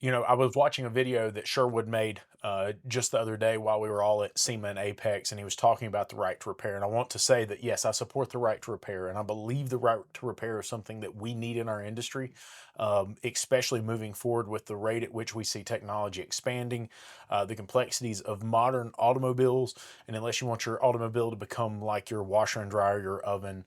I was watching a video that Sherwood made just the other day while we were all at SEMA and Apex, and he was talking about the right to repair. And I want to say that, yes, I support the right to repair, and I believe the right to repair is something that we need in our industry, especially moving forward with the rate at which we see technology expanding, the complexities of modern automobiles. And unless you want your automobile to become like your washer and dryer, your oven,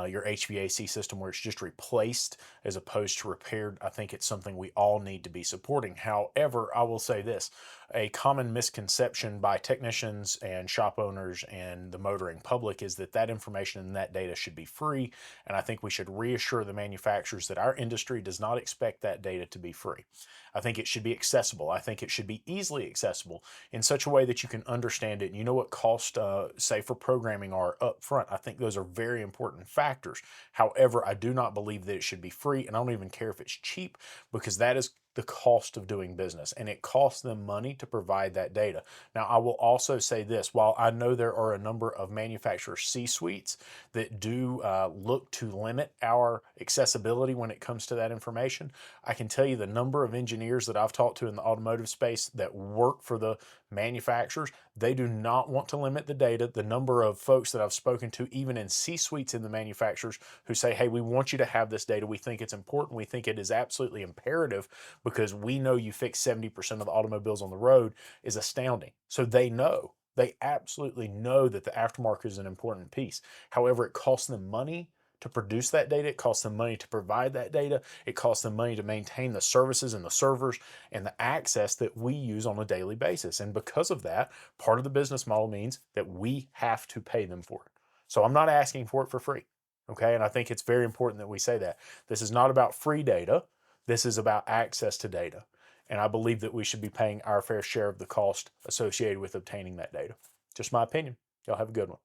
your HVAC system, where it's just replaced as opposed to repaired, I think it's something we all need to be supporting. However, I will say this: a common misconception by technicians and shop owners and the motoring public is that information and that data should be free. And I think we should reassure the manufacturers that our industry does not expect that data to be free. I think it should be accessible. I think it should be easily accessible in such a way that you can understand it. And you know what cost, say, for programming are up front. I think those are very important factors. However, I do not believe that it should be free, and I don't even care if it's cheap, because that is the cost of doing business, and it costs them money to provide that data. Now, I will also say this: while I know there are a number of manufacturer C-suites that do look to limit our accessibility when it comes to that information, I can tell you the number of engineers that I've talked to in the automotive space that work for the manufacturers, they do not want to limit the data. The number of folks that I've spoken to, even in C-suites in the manufacturers, who say, hey, we want you to have this data. We think it's important. We think it is absolutely imperative because we know you fix 70% of the automobiles on the road, is astounding. So they know. They absolutely know that the aftermarket is an important piece. However, it costs them money to produce that data. It costs them money to provide that data. It costs them money to maintain the services and the servers and the access that we use on a daily basis. And because of that, part of the business model means that we have to pay them for it. So I'm not asking for it for free. Okay. And I think it's very important that we say that. This is not about free data. This is about access to data. And I believe that we should be paying our fair share of the cost associated with obtaining that data. Just my opinion. Y'all have a good one.